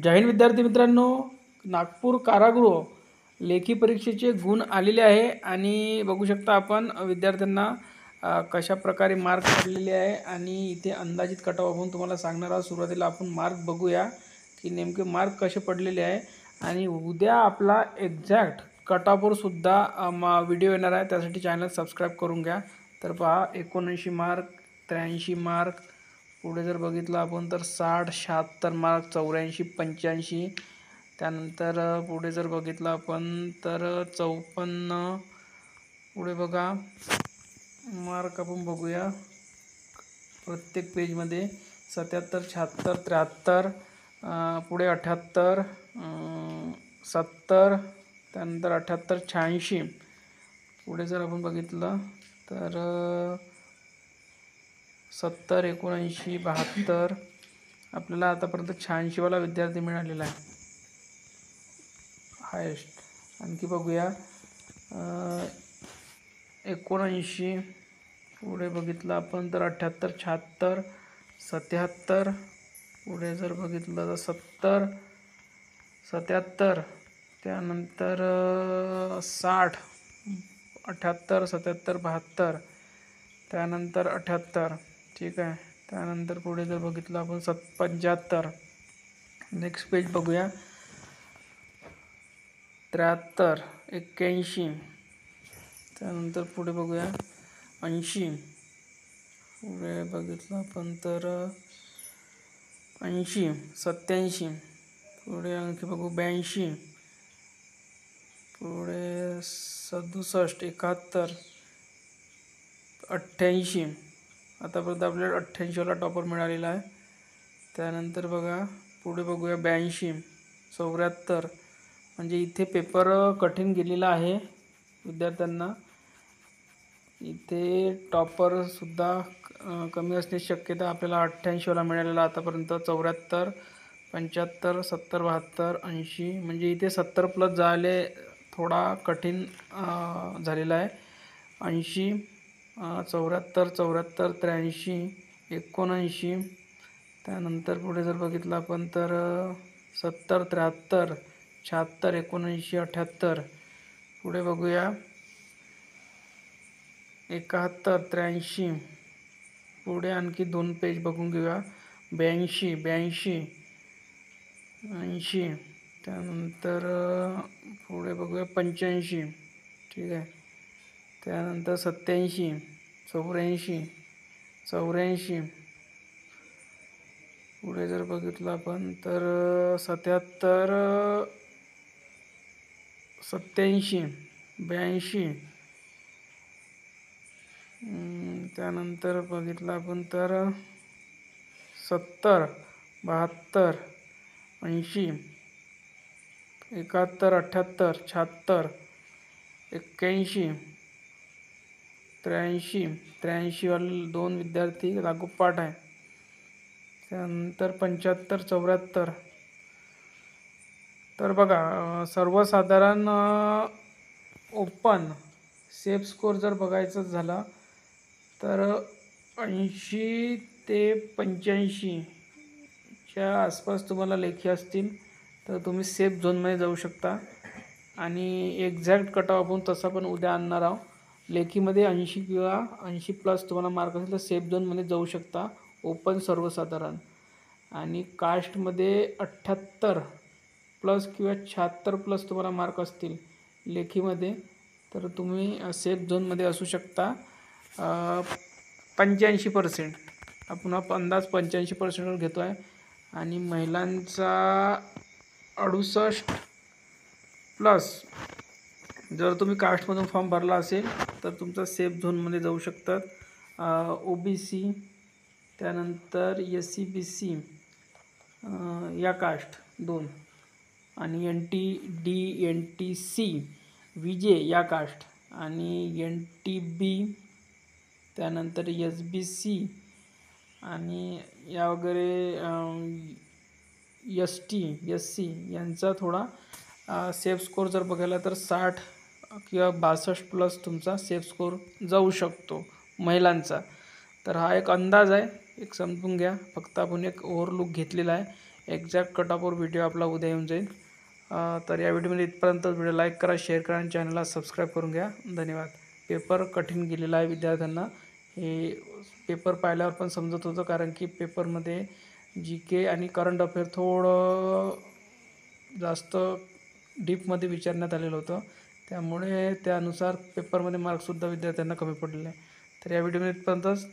जय हिंद विद्यार्थी मित्रांनो, नागपूर कारागृह लेखी परीक्षेचे गुण आलेले आहे आणि बघू शकता आपण विद्यार्थ्यांना कशा प्रकारे मार्क पडलेले आहे आणि इथे अंदाजित कट-ऑफ आपण तुम्हाला सांगणार आहोत। सुरुवातीला आपण मार्क बघूया की नेमके मार्क कसे पडलेले आहे आणि उद्या आपला एक्झॅक्ट कट-ऑफवर सुद्धा व्हिडिओ येणार आहे, त्यासाठी चॅनल सबस्क्राइब करून घ्या। तर पहा 79 मार्क, 83 मार्क, पुढे जर बघितलं आपण तर 60, 76 मार्क, 84, 85, त्यानंतर पुढे जर बघितलं आपण तर 54, पुढे बघा मार्क आपण बघूया प्रत्येक पेजमध्ये 77, 76, 73, पुढे 78, 70, त्यानंतर 78, 86, पुढे जर आपण बघितलं तर 70, 79, 72 आपल्याला आतापर्यंत 86 वाला विद्यार्थी मिळालेला आहे हायेस्ट। आणखी बघूया 79, पुढे बघितलं आपण तर 78, 76, 77, पुढे जर बघितलं तर 70, 77, त्यानंतर 60, 78, 77, 72, त्यानंतर 78, ठीक आहे। त्यानंतर पुढे जर बघितलं आपण 75, नेक्स्ट पेज बघूया 73, 81, त्यानंतर पुढे बघूया 80, पुढे बघितलं आपण तर 80, 87, पुढे आणखी बघू 82, पुढे 67, 71, 88, आतापर्यंत आपल्याला 88 वाला टॉपर मिळालेला आहे। त्यानंतर बघा पुढे बघूया 82, 74, म्हणजे इथे पेपर कठीण गेलेला आहे विद्यार्थ्यांना, इथे टॉपर सुद्धा कमी असण्याची शक्यता आपल्याला 88 वाला मिळालेला आतापर्यंत। 74, 75, 70, 72, 80, म्हणजे इथे 70 प्लस झाले, थोडा कठीण झालेला आहे। 80, 74, 74, 83, 79, त्यानंतर पुढे जर बघितलं आपण तर 70, 73, 76, 79, 78, पुढे बघूया 71, 83, पुढे आणखी 2 पेज बघून घेऊया 82, 82, 80, त्यानंतर पुढे बघूया 85, ठीक आहे। त्यानंतर 87, 84, 84, पुढे जर बघितलं आपण तर 77, 87, 82, त्यानंतर बघितलं आपण तर 70, 72, 80, 71, 78, 76, 81, 83, 83 वाले 2 विद्यार्थी लागोपाठ आहे। त्यानंतर 75, 74, तर बघा सर्वसाधारण ओपन सेफ स्कोर जर बघायचं झालं तर 80 ते 85 च्या आसपास तुम्हाला लेखी असतील तर तुम्ही सेफ झोनमध्ये जाऊ शकता आणि एक्झॅक्ट कट-ऑफ आपण तसा पण उद्या आणणार आहोत। लेखीमध्ये 80 किंवा 80 प्लस तुम्हाला मार्क असेल तर सेफ झोनमध्ये जाऊ शकता ओपन सर्वसाधारण, आणि कास्टमध्ये 78 प्लस किंवा 76 प्लस तुम्हाला मार्क असतील लेखीमध्ये तर तुम्ही सेफ झोनमध्ये असू शकता। 85% आपण अंदाज 85% घेतो आहे आणि महिलांचा 68 प्लस जर तुम्ही कास्टमधून फॉर्म भरला असेल तर तुमचा सेफ झोनमध्ये जाऊ शकतात। OBC, त्यानंतर SC/BC या कास्ट 2, आणि NT/D, NT/C, VJ या कास्ट, आणि NT/B, त्यानंतर SBC आणि या वगैरे ST, SC यांचा थोडा सेफ स्कोर जर बघायला तर 60 किंवा 62 प्लस तुमचा सेफ स्कोर जाऊ शकतो महिलांचा। तर हा एक अंदाज आहे, एक समजून घ्या, फक्त आपण एक ओव्हरलुक घेतलेला आहे। एक्झॅक्ट कट ऑफवर व्हिडिओ आपला उद्या येऊन जाईल. तर या व्हिडिओमध्ये इथपर्यंत. व्हिडिओ लाईक करा, शेअर करा आणि चॅनलला सबस्क्राईब करून घ्या. धन्यवाद. पेपर कठीण गेलेला आहे विद्यार्थ्यांना. हे पेपर पाहिल्यावर पण समजत होतं, कारण की पेपरमध्ये GK आणि करंट अफेअर थोडं जास्त डीपमध्ये विचारण्यात आलेलं होतं. त्यामुळे त्यानुसार पेपरमध्ये मार्क्ससुद्धा विद्यार्थ्यांना कमी पडलेले आहे. तर या व्हिडिओमध्ये इथपर्यंतच.